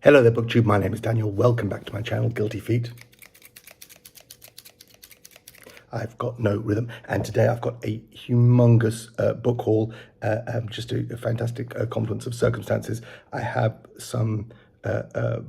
Hello there, BookTube. My name is Daniel. Welcome back to my channel, Guilty Feet. I've got no rhythm, and today I've got a humongous book haul, just a fantastic confluence of circumstances. I have some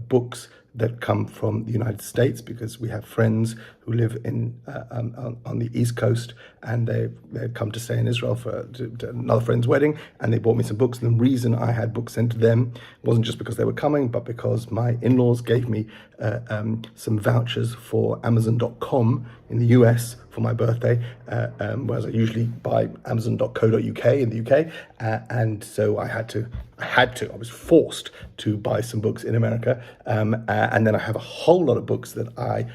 books that come from the United States because we have friends who live in on the East Coast, and they've come to stay in Israel for another friend's wedding, and they bought me some books. And the reason I had books sent to them wasn't just because they were coming, but because my in-laws gave me some vouchers for Amazon.com in the US for my birthday, whereas I usually buy Amazon.co.uk in the UK, and so I was forced to buy some books in America, and then I have a whole lot of books that I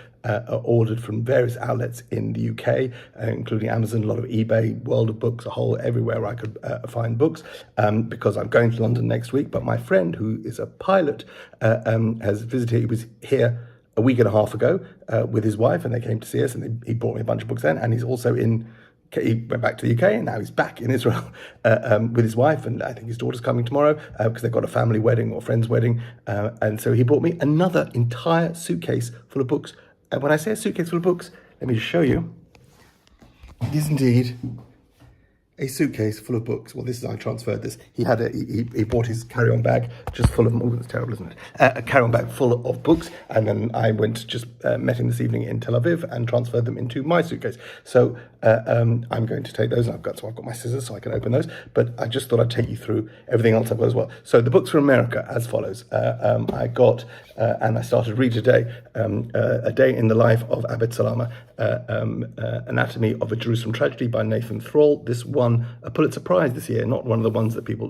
ordered from various outlets in the UK, including Amazon, a lot of eBay, World of Books, everywhere I could find books, because I'm going to London next week. But my friend, who is a pilot, has visited. He was here a week and a half ago with his wife, and they came to see us, and he brought me a bunch of books then, and he's also he went back to the UK, and now he's back in Israel with his wife, and I think his daughter's coming tomorrow because they've got a family wedding or friend's wedding, and so he brought me another entire suitcase full of books. And when I say a suitcase full of books, let me just show you. It is indeed a suitcase full of books. Well, I transferred this. He bought his carry-on bag just full of, oh, that's terrible, isn't it? A carry-on bag full of books, and then I met him this evening in Tel Aviv and transferred them into my suitcase. So I'm going to take those, and I've got my scissors so I can open those, but I just thought I'd take you through everything else I've got as well. So the books from America as follows. I got, and I started reading today, A Day in the Life of Abed Salama, Anatomy of a Jerusalem Tragedy by Nathan Thrall. This won a Pulitzer Prize this year, not one of the ones that people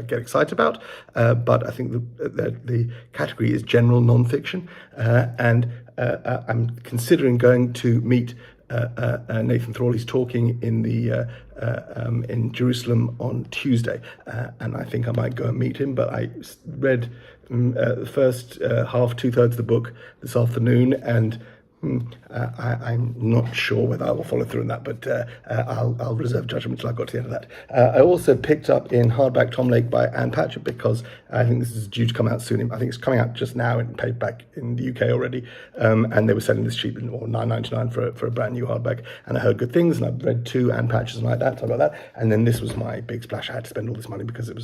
get excited about, but I think the category is general non-fiction, and I'm considering going to meet Nathan Thrall. He's talking in Jerusalem on Tuesday, and I think I might go and meet him. But I read the first half, 2/3 of the book this afternoon, and I'm not sure whether I will follow through on that, but I'll reserve judgment until I got to the end of that. I also picked up in hardback Tom Lake by Anne Patchett, because I think this is due to come out soon. I think it's coming out just now in paperback in the UK already, and they were selling this cheap, or $9.99 for a brand new hardback, and I heard good things, and I've read 2 Anne Patchett's and like that, so I got that. And then this was my big splash. I had to spend all this money because I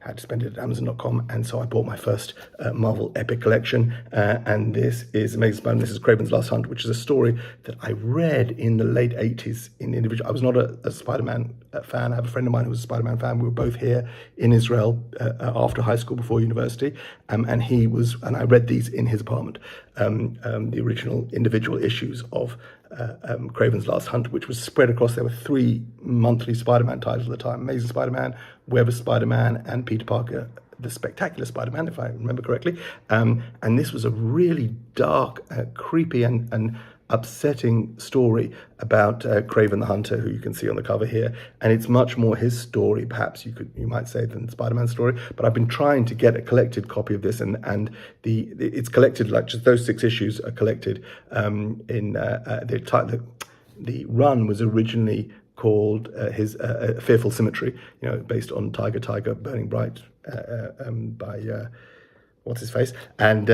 had to spend it at Amazon.com, and so I bought my first Marvel Epic collection, and this is Amazing Spider-Man. This is Craven's Last Hunt, which is a story that I read in the late 80s in individual. I was not a Spider-Man fan. I have a friend of mine who was a Spider-Man fan. We were both here in Israel after high school, before university, and I read these in his apartment, the original individual issues of Craven's Last Hunt, which was spread across, there were 3 monthly Spider-Man titles at the time: Amazing Spider-Man, Web of Spider-Man, and Peter Parker, the Spectacular Spider-Man, if I remember correctly. And this was a really dark, creepy, and upsetting story about Kraven the Hunter, who you can see on the cover here. And it's much more his story, perhaps you might say, than Spider-Man's story. But I've been trying to get a collected copy of this, and it's collected, like just those 6 issues are collected in the run was originally called his Fearful Symmetry, based on Tiger, Burning Bright, by what's his face, and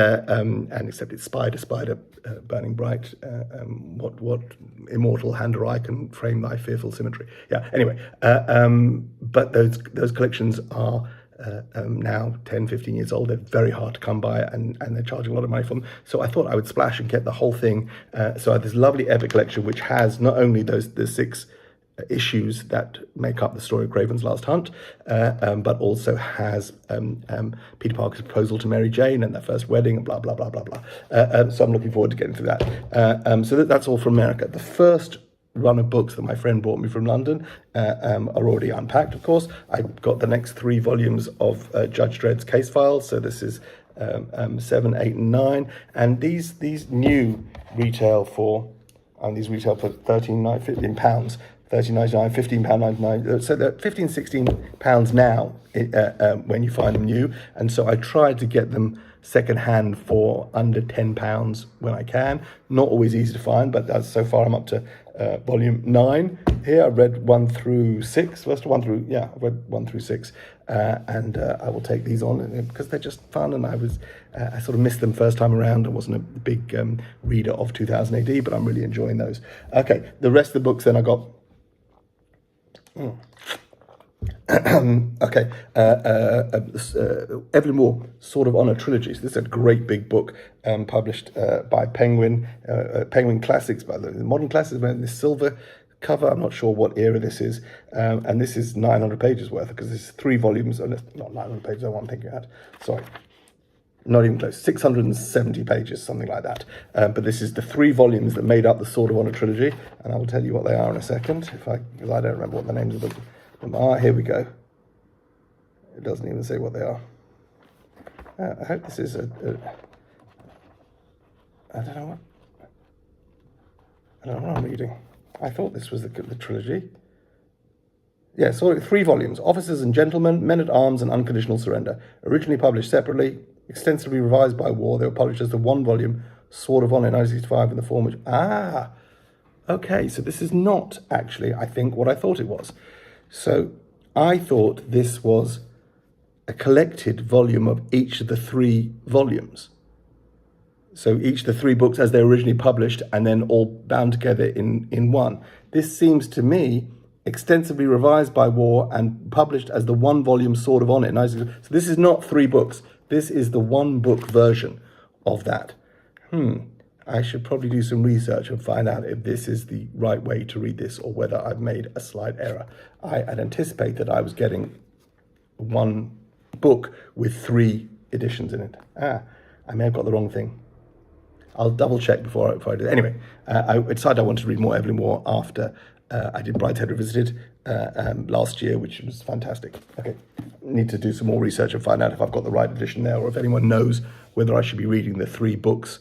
except it's Spider, Burning Bright. What immortal hand or eye can frame thy fearful symmetry? Yeah. Anyway, but those collections are now 10, 15 years old. They're very hard to come by, and they're charging a lot of money for them. So I thought I would splash and get the whole thing. So I have this lovely epic collection, which has not only the 6 issues that make up the story of Craven's Last Hunt, but also has Peter Parker's proposal to Mary Jane and their first wedding, and blah, blah, blah, blah, blah. So I'm looking forward to getting through that. So that's all from America. The first run of books that my friend brought me from London are already unpacked, of course. I got the next 3 volumes of Judge Dredd's case files. So this is 7, 8, and 9. And these new retail for £13.99, £15.99, so they're £15, £16 now when you find them new. And so I tried to get them second-hand for under £10 when I can. Not always easy to find, but so far I'm up to volume 9 here. I've read 1 through 6. I've read 1 through 6. And I will take these on because they're just fun, and I sort of missed them first time around. I wasn't a big reader of 2000 AD, but I'm really enjoying those. Okay, the rest of the books then I got... Okay, Evelyn Waugh, Sword of Honor trilogy. So this is a great big book published by Penguin, Penguin Classics, by the Modern Classics, this silver cover. I'm not sure what era this is, and this is 900 pages worth, because this is 3 volumes, and it's not 900 pages, that's what I'm thinking at, sorry. Not even close, 670 pages, something like that. But this is the 3 volumes that made up the Sword of Honor trilogy, and I will tell you what they are in a second, because I don't remember what the names of them are. Here we go. It doesn't even say what they are. I hope this is I don't know what I'm reading. I thought this was the trilogy. Yeah, so 3 volumes, Officers and Gentlemen, Men at Arms, and Unconditional Surrender. Originally published separately, extensively revised by Waugh. They were published as the 1-volume Sword of Honor in 1965 in the form which... okay, so this is not actually, I think, what I thought it was. So I thought this was a collected volume of each of the 3 volumes. So each of the 3 books as they were originally published, and then all bound together in one. This seems to me extensively revised by Waugh and published as the 1-volume Sword of Honor. So this is not 3 books. This is the 1-book version of that. I should probably do some research and find out if this is the right way to read this, or whether I've made a slight error. I'd anticipate that I was getting 1 book with 3 editions in it. I may have got the wrong thing. I'll double check before I do. Anyway, I decided I wanted to read more Evelyn Waugh after I did Brideshead Revisited last year, which was fantastic. Okay, need to do some more research and find out if I've got the right edition there, or if anyone knows whether I should be reading the 3 books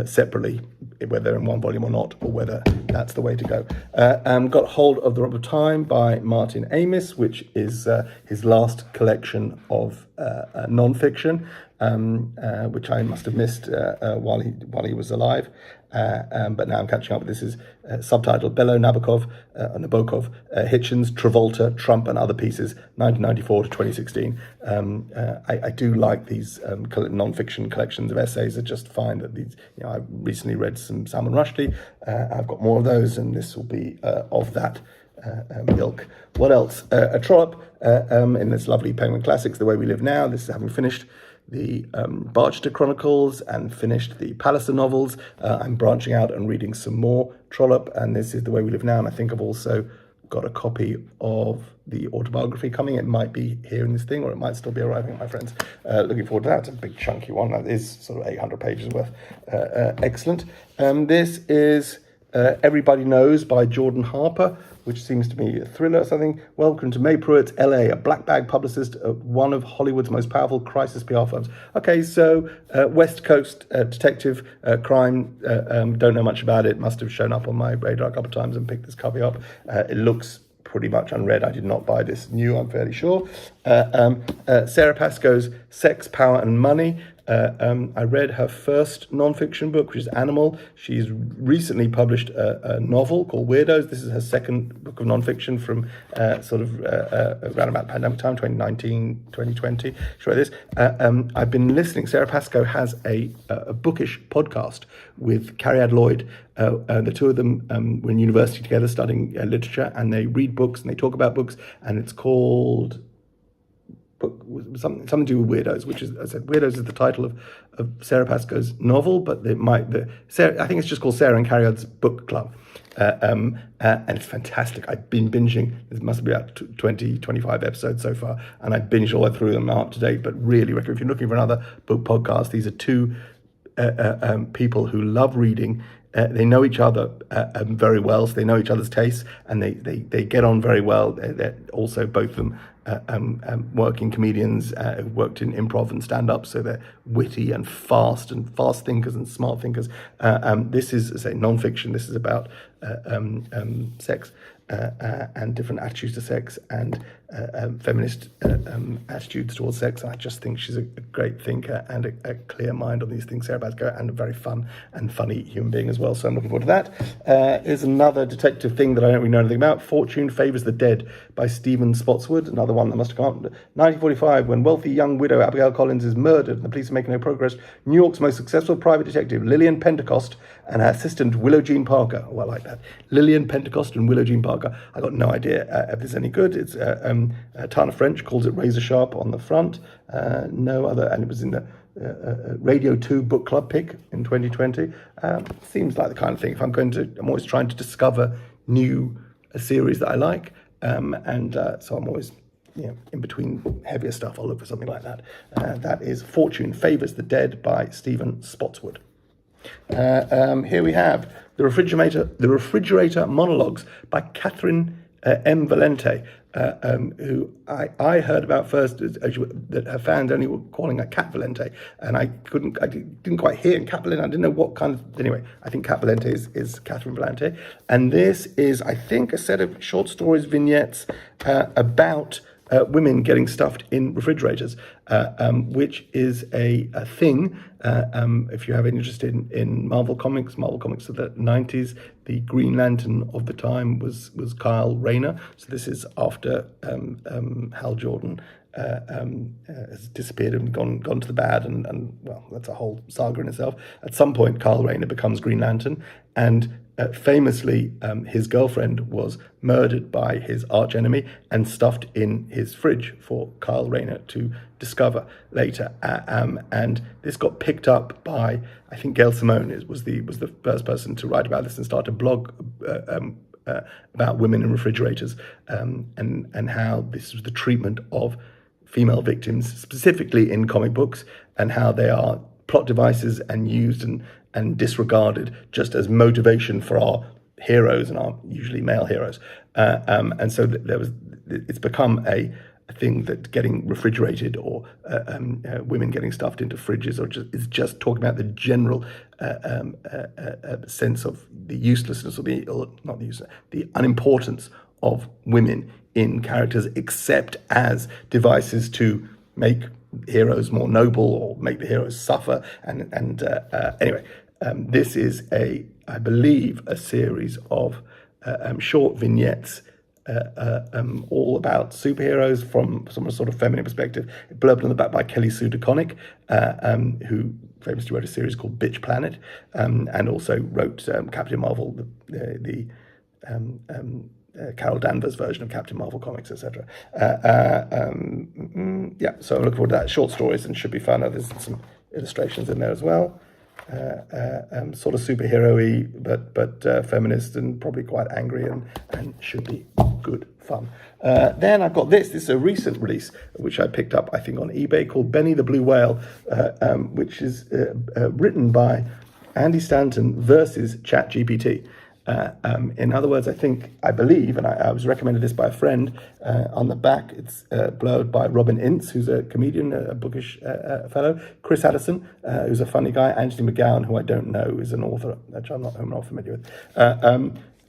separately, whether they're in 1 volume or not, or whether that's the way to go. Got hold of The Rob of Time by Martin Amis, which is his last collection of non-fiction, which I must have missed while he was alive. But now I'm catching up. This is subtitled Bellow, Nabokov, Hitchens, Travolta, Trump and Other Pieces, 1994 to 2016. I do like these non-fiction collections of essays. I just find that these, I recently read some Salman Rushdie. I've got more of those, and this will be of that ilk. What else? A trollop in this lovely Penguin Classics, The Way We Live Now. This is having finished the Barchester Chronicles and finished the Palliser novels. I'm branching out and reading some more Trollope, and this is The Way We Live Now, and I think I've also got a copy of the autobiography coming. It might be here in this thing, or it might still be arriving at my friend's. Looking forward to that. It's a big chunky one. That is sort of 800 pages worth. Excellent. This is Everybody Knows by Jordan Harper, which seems to be a thriller or something. Welcome to May Pruitt's LA, a black bag publicist at one of Hollywood's most powerful crisis PR firms. Okay, so West Coast detective crime, don't know much about it. Must have shown up on my radar a couple of times and picked this copy up. It looks pretty much unread. I did not buy this new, I'm fairly sure. Sarah Pascoe's Sex, Power and Money. I read her first non-fiction book, which is Animal. She's recently published a novel called Weirdos. This is her second book of non-fiction from around about pandemic time, 2019, 2020. She wrote this. I've been listening. Sarah Pascoe has a bookish podcast with Carrie Lloyd. The two of them were in university together studying literature, and they read books and they talk about books, and it's called... something to do with Weirdos, which is, as I said, Weirdos is the title of Sarah Pascoe's novel, but I think it's just called Sarah and Carriod's Book Club. And it's fantastic. I've been binging. There must be about 20, 25 episodes so far, and I binged all the way through them up to date, but really recommend, if you're looking for another book podcast, these are two people who love reading. They know each other very well, so they know each other's tastes, and they get on very well. They're also both of them working comedians who worked in improv and stand-up, so they're witty and fast thinkers and smart thinkers. This is, as I say, non-fiction. This is about sex. and different attitudes to sex and feminist attitudes towards sex. And I just think she's a great thinker and a clear mind on these things, Sarah Basco, and a very fun and funny human being as well. So I'm looking forward to that. Here's another detective thing that I don't really know anything about. Fortune Favours the Dead by Stephen Spotswood, another one that must have come up. 1945, when wealthy young widow Abigail Collins is murdered and the police are making no progress, New York's most successful private detective, Lillian Pentecost, and her assistant, Willow Jean Parker. Oh, I like that. Lillian Pentecost and Willow Jean Parker. I got no idea if this is any good. It's Tana French calls it Razor Sharp on the front. No other, and it was in the Radio 2 book club pick in 2020. Seems like the kind of thing. I'm always trying to discover new series that I like, so I'm always in between heavier stuff. I'll look for something like that. That is Fortune Favours the Dead by Stephen Spotswood. Here we have The Refrigerator Monologues by Catherine M. Valente, who I heard about first that her fans only were calling her Cat Valente, and I didn't quite hear Cat Valente. I didn't know what kind of. Anyway, I think Cat Valente is Catherine Valente, and this is, I think, a set of short stories, vignettes about women getting stuffed in refrigerators, which is a thing. If you have any interest in Marvel Comics of the 90s, the Green Lantern of the time was Kyle Rayner. So this is after Hal Jordan has disappeared and gone to the bad, and well, that's a whole saga in itself. At some point, Kyle Rayner becomes Green Lantern, and famously, his girlfriend was murdered by his archenemy and stuffed in his fridge for Kyle Rayner to discover later. And this got picked up by, I think, Gail Simone was the first person to write about this and start a blog about women in refrigerators, and how this was the treatment of female victims, specifically in comic books, and how they are plot devices and used and disregarded just as motivation for our heroes, and our usually male heroes. And so it's become a thing that getting refrigerated or women getting stuffed into fridges is just talking about the general sense of the uselessness or the unimportance of women in characters, except as devices to make heroes more noble or make the heroes suffer. Anyway, this is I believe, a series of short vignettes all about superheroes from a sort of feminine perspective. Blurbed on the back by Kelly Sue DeConnick, who famously wrote a series called Bitch Planet, and also wrote Captain Marvel, the Carol Danvers version of Captain Marvel comics, etc. So I'm looking forward to that. Short stories, and should be fun. There's some illustrations in there as well. Sort of superhero-y, but feminist and probably quite angry, and should be good fun. Then I've got this. This is a recent release which I picked up, I think, on eBay, called Benny the Blue Whale, which is written by Andy Stanton versus ChatGPT. In other words, I believe, and I was recommended this by a friend. On the back, it's blurred by Robin Ince, who's a comedian, a bookish fellow. Chris Addison, who's a funny guy. Anthony McGowan, who I don't know, is an author, which I'm not familiar with.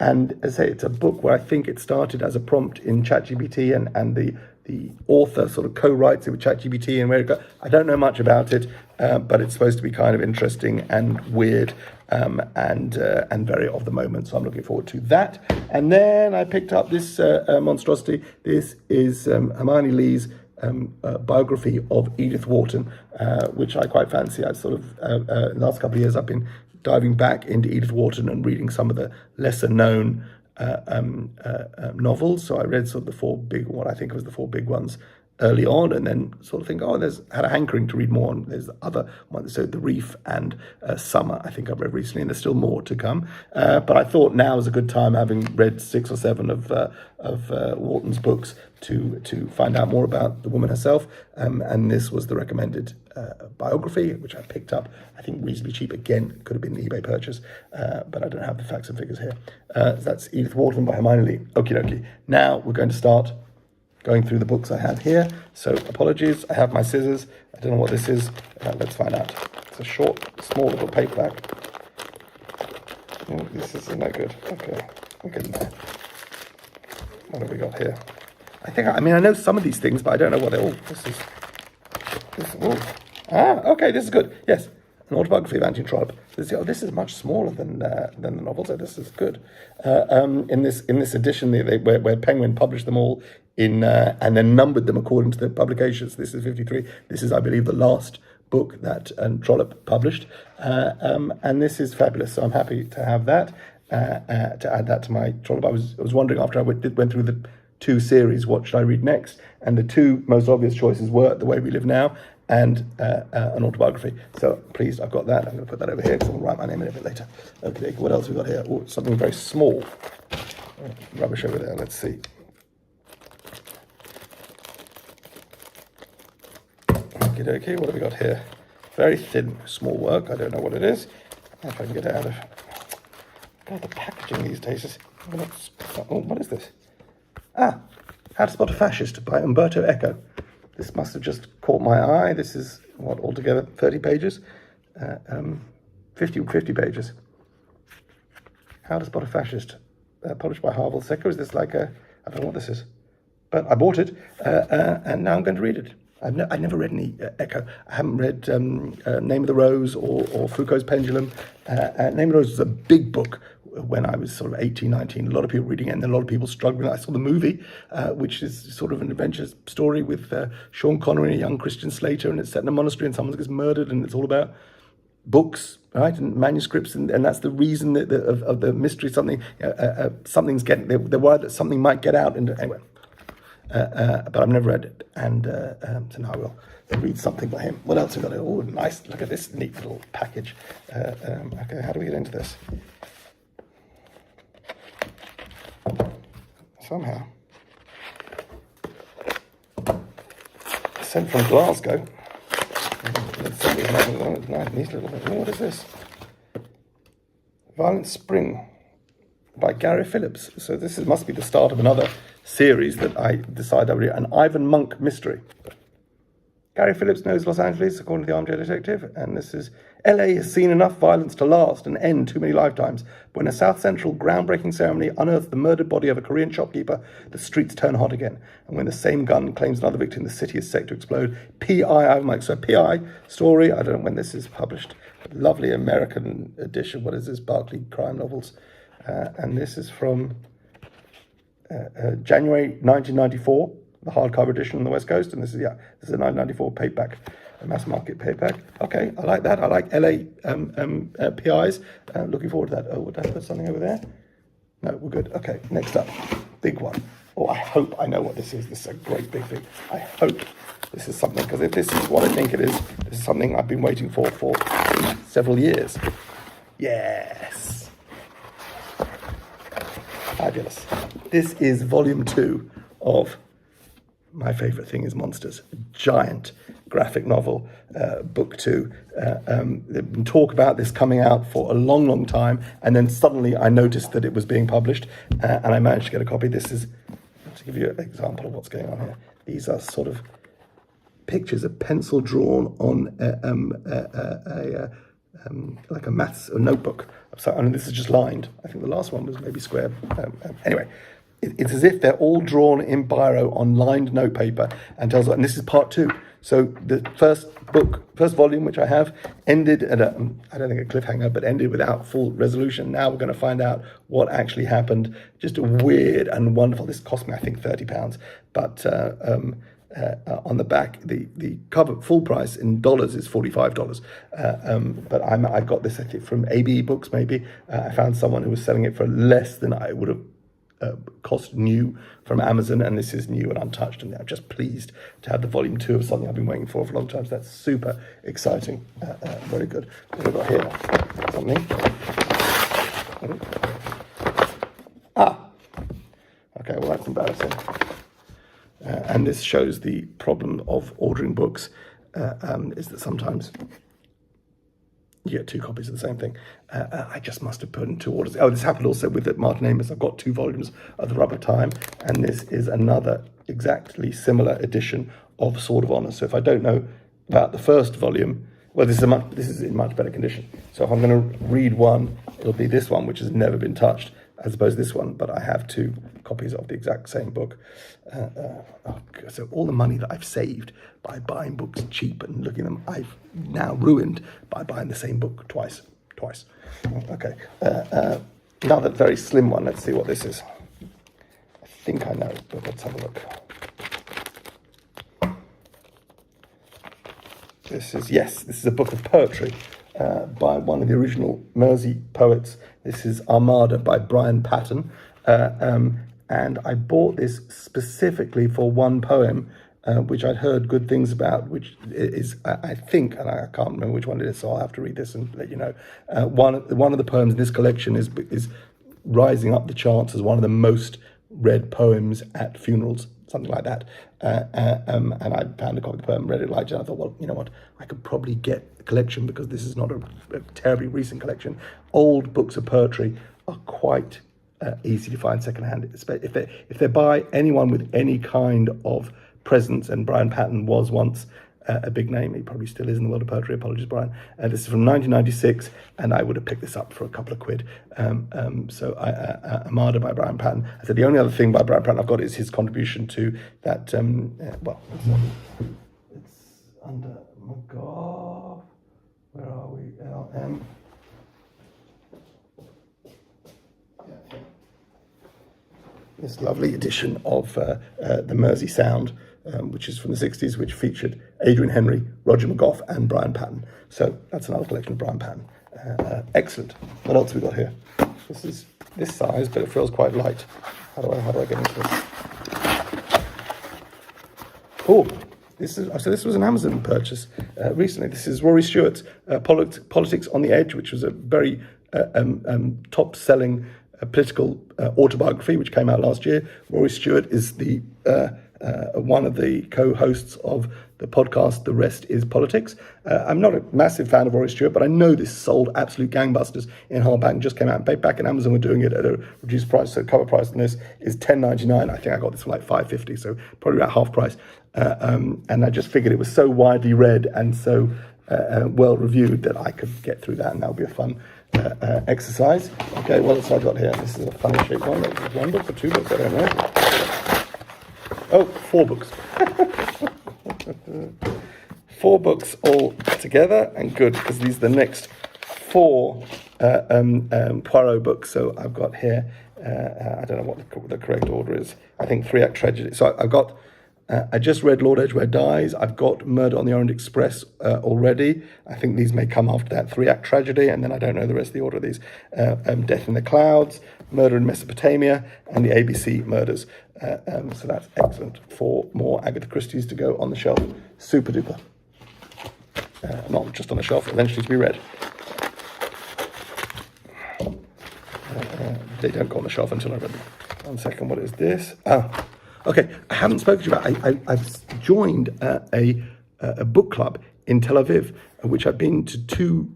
And as I say, it's a book where I think it started as a prompt in ChatGPT, and the author sort of co-writes it with ChatGPT, and where it goes. I don't know much about it, but it's supposed to be kind of interesting and weird, and very of the moment. So I'm looking forward to that. And then I picked up this monstrosity. This is Hermione Lee's biography of Edith Wharton, which I quite fancy. I sort of in the last couple of years I've been diving back into Edith Wharton and reading some of the lesser known novels. So I read sort of what I think was the four big ones early on, and then sort of think, had a hankering to read more. And there's the other ones, so The Reef and Summer, I think I've read recently, and there's still more to come. But I thought now is a good time, having read 6 or 7 of Wharton's books, to find out more about the woman herself. And this was the recommended biography, which I picked up, I think, reasonably cheap. Again, could have been an eBay purchase, but I don't have the facts and figures here. That's Edith Wharton by Hermione Lee. Okie dokie. Now we're going to start going through the books I have here. So apologies, I have my scissors. I don't know what this is. Let's find out. It's a short, small little paperback. Oh, this is no good. Okay, we're getting there. What have we got here? I know some of these things, but I don't know what they're all. Okay, this is good. Yes, an autobiography of Anthony Trollope. This is much smaller than the novel, so this is good. In this edition, where Penguin published them all in and then numbered them according to the publications. This is 53. This is, I believe, the last book that Trollope published, and this is fabulous. So I'm happy to have that. To add that to my Trollope. I was wondering after I went through the 2 series, what should I read next? And the 2 most obvious choices were The Way We Live Now and an autobiography. So pleased I've got that. I'm going to put that over here because I'll write my name in a bit later. Okay, what else have we got here? Oh, something very small. Rubbish over there. Let's see. Okay, what have we got here? Very thin, small work. I don't know what it is. If I can get it out of... God, the packaging these days is... Oh, what is this? How to Spot a Fascist by Umberto Eco. This must have just caught my eye. This is, what, altogether 30 pages? 50 pages. How to Spot a Fascist, published by Harville Secker. Is this like a... I don't know what this is. But I bought it, and now I'm going to read it. I've never read any Eco. I haven't read Name of the Rose or Foucault's Pendulum. Name of the Rose was a big book when I was sort of 18, 19. A lot of people reading it, and then a lot of people struggling. I saw the movie, which is sort of an adventure story with Sean Connery and a young Christian Slater, and it's set in a monastery and someone gets murdered, and it's all about books, right, and manuscripts, and that's the reason of the mystery. Something's getting... They're worried that something might get out. Anyway. But I've never read it, and so now I will read something by him. What else have we got? Oh, nice! Look at this neat little package. Okay, how do we get into this? Somehow, sent from Glasgow. Nice little bit. What is this? Violent Spring by Gary Phillips. So this must be the start of another series that I decided I would read, an Ivan Monk mystery. Gary Phillips knows Los Angeles, according to the Armchair Detective, and this is, LA has seen enough violence to last and end too many lifetimes. When a South Central groundbreaking ceremony unearths the murdered body of a Korean shopkeeper, the streets turn hot again. And when the same gun claims another victim, the city is set to explode. P.I. Ivan Monk. So P.I. story, I don't know when this is published. Lovely American edition. What is this? Barclay Crime Novels. And this is from January 1994, the hardcover edition on the West Coast, and this is a 1994 paperback, a mass market paperback. Okay, I like that. I like LA PIs. Looking forward to that. Oh, would I put something over there? No, we're good. Okay, next up, big one. Oh, I hope I know what this is. This is a great big thing. I hope this is something, because if this is what I think it is, this is something I've been waiting for several years. Yes. Fabulous. This is volume 2 of My Favourite Thing is Monsters, a giant graphic novel, book 2. There's been talk about this coming out for a long, long time, and then suddenly I noticed that it was being published, and I managed to get a copy. This is, to give you an example of what's going on here, these are sort of pictures, a pencil drawn on like a maths notebook. So, and this is just lined. I think the last one was maybe square. Anyway, it's as if they're all drawn in biro on lined notepaper, and tells. And this is part 2. So the first volume, which I have, ended at I don't think a cliffhanger, but ended without full resolution. Now we're going to find out what actually happened. Just a weird and wonderful. This cost me, I think, £30, but. On the back, the cover full price in dollars is $45. But I got this, I think, from ABE Books. Maybe I found someone who was selling it for less than I would have cost new from Amazon, and this is new and untouched. And I'm just pleased to have the volume 2 of something I've been waiting for a long time. So that's super exciting. Very good. What have we got here? Something. Okay. Well, that's embarrassing. And this shows the problem of ordering books, is that sometimes you get 2 copies of the same thing. I just must have put in 2 orders. Oh, this happened also with Martin Amis. I've got 2 volumes of The Rubber Time, and this is another exactly similar edition of Sword of Honour. So if I don't know about the first volume, well, this is in much better condition. So if I'm going to read one, it'll be this one, which has never been touched, as opposed to this one. But I have 2 copies of the exact same book. So all the money that I've saved by buying books cheap and looking at them, I've now ruined by buying the same book twice. Okay, another very slim one. Let's see what this is. I think I know, but let's have a look. This is a book of poetry by one of the original Mersey poets. This is Armada by Brian Patton. And I bought this specifically for one poem, which I'd heard good things about, which is, I think, and I can't remember which one it is, so I'll have to read this and let you know. One of the poems in this collection is rising up the charts as one of the most read poems at funerals, something like that. And I found a copy of the poem, read it, liked it, and I thought, well, you know what, I could probably get a collection because this is not a terribly recent collection. Old books of poetry are quite easy to find secondhand, if they're by anyone with any kind of presence, and Brian Patton was once a big name. He probably still is in the world of poetry. Apologies, Brian. This is from 1996, and I would have picked this up for a couple of quid. Armada by Brian Patton. I said the only other thing by Brian Patton I've got is his contribution to that. It's under McGraw. Where are we? LM. This lovely edition of the Mersey Sound, which is from the 60s, which featured Adrian Henry, Roger McGough, and Brian Patton. So that's another collection of Brian Patton. Excellent. What else have we got here? This is this size, but it feels quite light. How do I get into this? Oh, this was an Amazon purchase recently. This is Rory Stewart's Politics on the Edge, which was a very top-selling political autobiography, which came out last year. Rory Stewart is the one of the co-hosts of the podcast The Rest is Politics. I'm not a massive fan of Rory Stewart, but I know this sold absolute gangbusters in hardback and just came out and paperback, and Amazon were doing it at a reduced price. So cover price on this is $10.99. I think I got this for like $5.50, so probably about half price. And I just figured it was so widely read and so well reviewed that I could get through that, and that would be a fun exercise. Okay, what else have I got here? This is a funny shaped one. Is one book or two books? I don't know. Oh, 4 books. 4 books all together, and good, because these are the next 4 Poirot books. So I've got here, I don't know what the correct order is. I think 3-Act Tragedy. So I've got, I just read Lord Edgware Dies. I've got Murder on the Orient Express already. I think these may come after that. 3-Act Tragedy, and then I don't know the rest of the order of these. Death in the Clouds, Murder in Mesopotamia, and the ABC Murders. So that's excellent. 4 more Agatha Christie's to go on the shelf. Super duper. Not just on the shelf, eventually to be read. They don't go on the shelf until I read them. 1 second, what is this? Okay, I haven't spoken to you about. I've joined a book club in Tel Aviv, which I've been to 2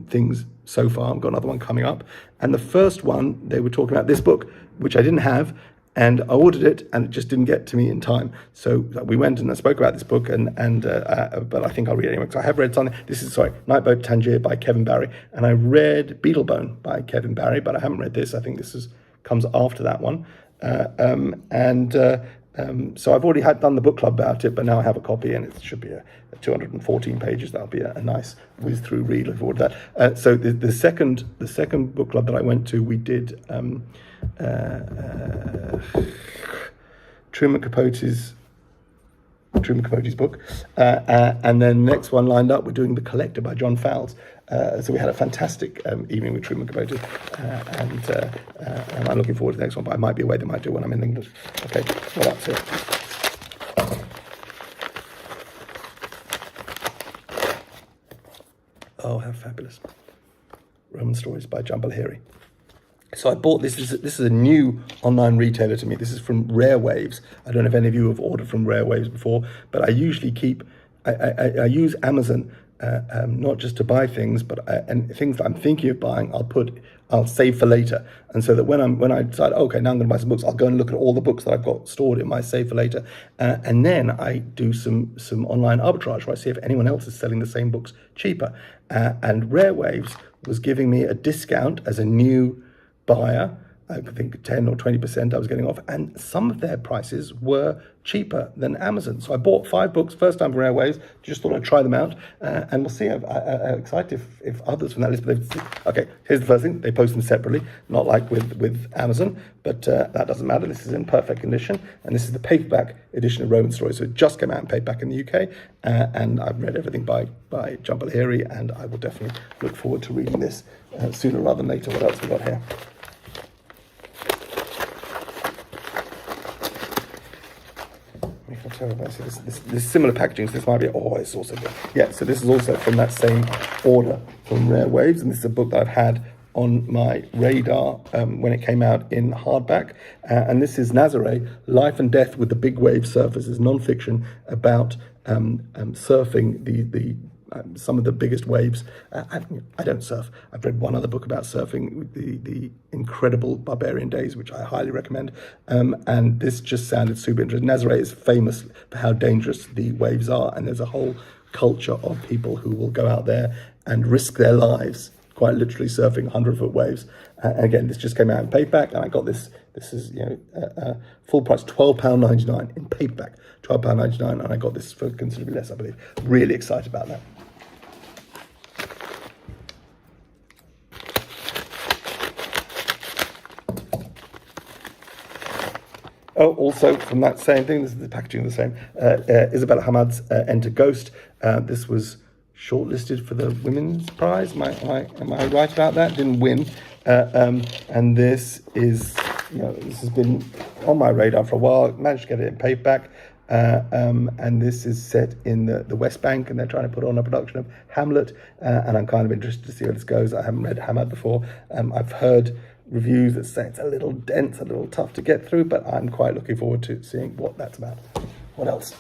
things so far. I've got another one coming up. And the first one, they were talking about this book, which I didn't have, and I ordered it, and it just didn't get to me in time. So we went and I spoke about this book, but I think I'll read it anyway, because I have read something. This is, Nightboat to Tangier by Kevin Barry, and I read Beetlebone by Kevin Barry, but I haven't read this. I think this comes after that one. So I've already done the book club about it, but now I have a copy, and it should be a 214 pages. That'll be a nice whiz through read. Looking forward to that. So the second book club that I went to, we did Truman Capote's book, and then the next one lined up, we're doing The Collector by John Fowles. So we had a fantastic evening with Truman Capote, and I'm looking forward to the next one, but I might be away. They might do it when I'm in England. Okay, well, that's it. Oh, how fabulous. Roman Stories by John Lahiri. So I bought this. This is a new online retailer to me. This is from Rare Waves. I don't know if any of you have ordered from Rare Waves before, but I usually I use Amazon not just to buy things, but and things that I'm thinking of buying, I'll save for later. And so that when I decide, okay, now I'm going to buy some books, I'll go and look at all the books that I've got stored in my save for later, and then I do some online arbitrage where I see if anyone else is selling the same books cheaper. And Rare Waves was giving me a discount as a new buyer I think 10 or 20% I was getting off, and some of their prices were cheaper than Amazon. So I bought 5 books, first time for Airwaves, just thought I'd try them out, and we'll see. I'm excited if others from that list, but okay, here's the first thing, they post them separately, not like with Amazon, but that doesn't matter. This is in perfect condition, and this is the paperback edition of Roman Stories, so it just came out in paperback in the UK, and I've read everything by John Lahiri, and I will definitely look forward to reading this sooner rather than later. What else we got here? This similar packaging, so this might be, it's also good. Yeah, so this is also from that same order from Rare Waves, and this is a book that I've had on my radar when it came out in hardback, and this is Nazare, Life and Death with the Big Wave Surfers. It's non-fiction about surfing the some of the biggest waves. I don't surf. I've read one other book about surfing, the incredible Barbarian Days, which I highly recommend. And this just sounded super interesting. Nazare is famous for how dangerous the waves are, and there's a whole culture of people who will go out there and risk their lives, quite literally surfing 100-foot waves. And again, this just came out in paperback, and I got this. This is full price, £12.99 in paperback, £12.99, and I got this for considerably less, I believe. Really excited about that. Oh, also from that same thing, this is the packaging the same, Isabella Hamad's Enter Ghost. This was shortlisted for the Women's Prize. Am I right about that? Didn't win. And this is, this has been on my radar for a while. Managed to get it in paperback. And this is set in the West Bank, and they're trying to put on a production of Hamlet. And I'm kind of interested to see where this goes. I haven't read Hamad before. I've heard reviews that say it's a little dense, a little tough to get through, but I'm quite looking forward to seeing what that's about. What else?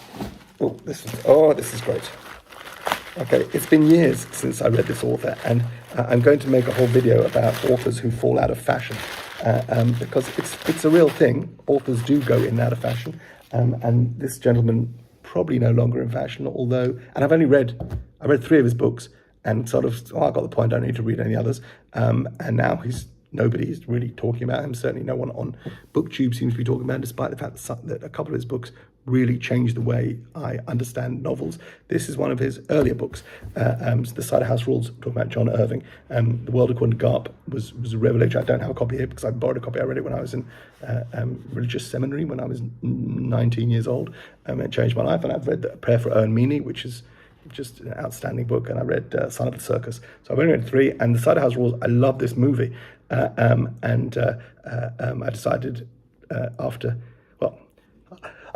This is great. Okay, it's been years since I read this author, and I'm going to make a whole video about authors who fall out of fashion, because it's a real thing. Authors do go in and out of fashion, and this gentleman probably no longer in fashion, although, and I read 3 of his books, and sort of, I got the point, I don't need to read any others, and now nobody's really talking about him. Certainly no one on BookTube seems to be talking about him, despite the fact that a couple of his books really changed the way I understand novels. This is one of his earlier books, The Cider House Rules, talking about John Irving. The World According to Garp was a revelation. I don't have a copy here because I borrowed a copy. I read it when I was in religious seminary when I was 19 years old. It changed my life, and I've read A Prayer for Ern Meany, which is just an outstanding book, and I read Son of the Circus. So I've only read 3, and The Cider House Rules, I love this movie. I decided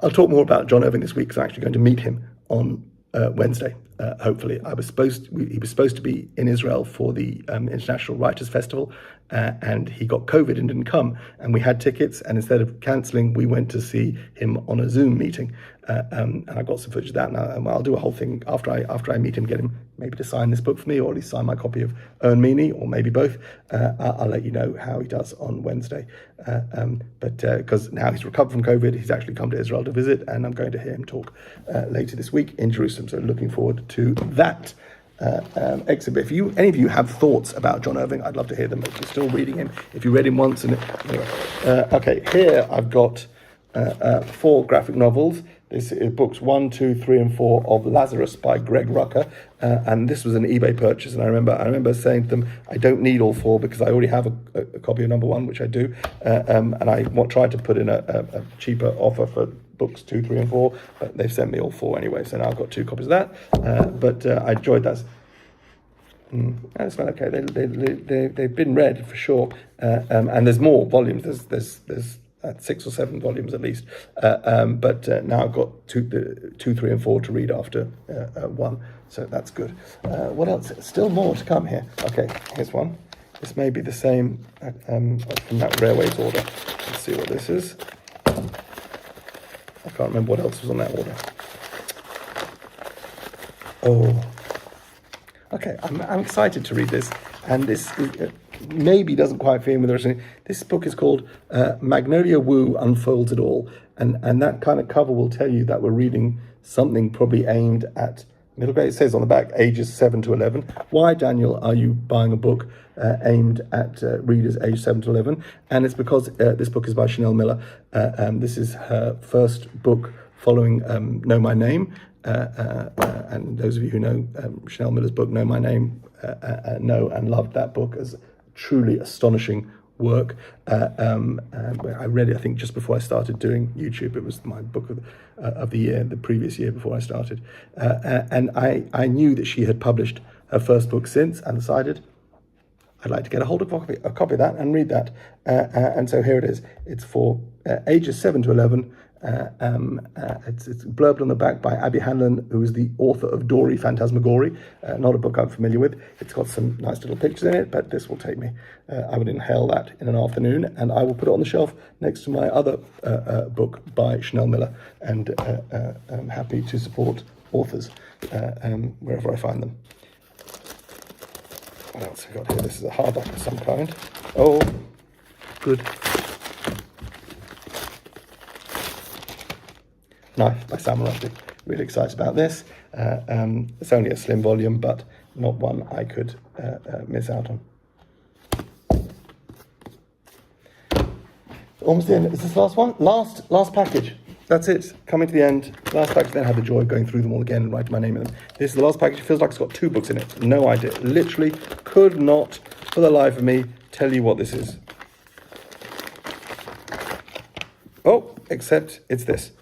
I'll talk more about John Irving this week because I'm actually going to meet him on Wednesday, hopefully. He was supposed to be in Israel for the International Writers' Festival, and he got COVID and didn't come. And we had tickets, and instead of cancelling, we went to see him on a Zoom meeting. And I got some footage of that, and I'll do a whole thing after I meet him, get him maybe to sign this book for me, or at least sign my copy of Ern Meany, or maybe both. I'll let you know how he does on Wednesday. But because now he's recovered from COVID, he's actually come to Israel to visit, and I'm going to hear him talk later this week in Jerusalem. So looking forward to that. Exhibit. If any of you have thoughts about John Irving, I'd love to hear them. If you're still reading him, if you read him once, okay, here I've got 4 graphic novels. This is books 1, 2, 3, and 4 of Lazarus by Greg Rucka, and this was an eBay purchase. And I remember saying to them, I don't need all 4 because I already have a copy of number 1, which I do, and I tried to put in a cheaper offer for books 2, 3, and 4, but they've sent me all 4 anyway, so now I've got 2 copies of that. But I enjoyed that. That's fine. Okay, they've been read for sure, and there's more volumes. There's 6 or 7 volumes at least, but now I've got 2, 3, and 4 to read after 1, so that's good. What else? Still more to come here. Okay, here's one. This may be the same from that Railways order. Let's see what this is. I can't remember what else was on that order. Oh, okay. I'm excited to read this, and this maybe doesn't quite fit in with the rest of it. This book is called Magnolia Wu Unfolds It All, and that kind of cover will tell you that we're reading something probably aimed at Middle grade, it says on the back, ages 7 to 11. Why, Daniel, are you buying a book aimed at readers aged 7 to 11? And it's because this book is by Chanel Miller. This is her first book following Know My Name. And those of you who know Chanel Miller's book, Know My Name, know and loved that book as truly astonishing work. I read it, I think, just before I started doing YouTube. It was my book of the year, the previous year before I started. And I knew that she had published her first book since, and decided I'd like to get a hold of a copy of that and read that. And so here it is. It's for ages 7 to 11. It's blurbed on the back by Abby Hanlon, who is the author of Dory Phantasmagory, not a book I'm familiar with. It's got some nice little pictures in it, but this will take me. I would inhale that in an afternoon, and I will put it on the shelf next to my other book by Chanel Miller, and I'm happy to support authors wherever I find them. What else have we got here? This is a hardback of some kind. Oh, good. Knife by Sam Rushdie. Really excited about this. It's only a slim volume, but not one I could miss out on. Almost the end. Is this the last one? Last package. That's it. Coming to the end. Last package. Then I had the joy of going through them all again and writing my name in them. This is the last package. It feels like it's got 2 books in it. No idea. Literally could not, for the life of me, tell you what this is. Oh, except it's this.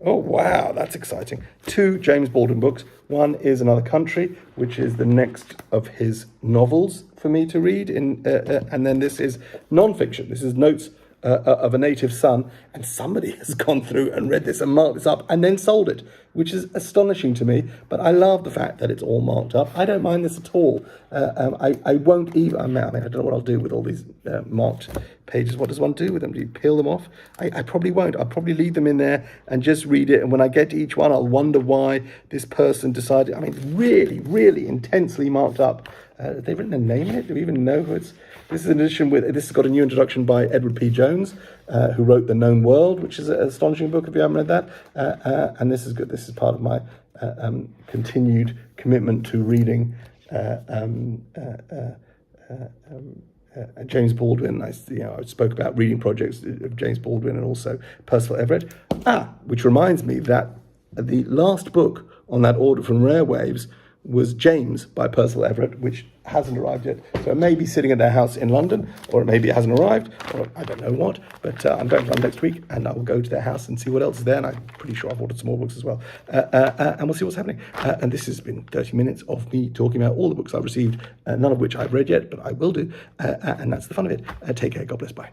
Oh, wow, that's exciting. 2 James Baldwin books. One is Another Country, which is the next of his novels for me to read. And then this is non-fiction. This is Notes of a Native Son. And somebody has gone through and read this and marked this up and then sold it, which is astonishing to me. But I love the fact that it's all marked up. I don't mind this at all. I won't even, I don't know what I'll do with all these marked pages. What does one do with them? Do you peel them off? I probably won't. I'll probably leave them in there and just read it. And when I get to each one, I'll wonder why this person decided. I mean, really, really intensely marked up. Have they written a name in it? Do we even know who it's? This is an edition with. This has got a new introduction by Edward P. Jones, who wrote The Known World, which is an astonishing book if you haven't read that. And this is good. This is part of my continued commitment to reading James Baldwin. I spoke about reading projects of James Baldwin and also Percival Everett. Which reminds me that the last book on that order from Rare Waves was James by Percival Everett, which hasn't arrived yet. So it may be sitting at their house in London, or maybe it hasn't arrived, or I don't know what. But I'm going to London next week, and I will go to their house and see what else is there. And I'm pretty sure I've ordered some more books as well. And we'll see what's happening. And this has been 30 minutes of me talking about all the books I've received, none of which I've read yet, but I will do. And that's the fun of it. Take care. God bless. Bye.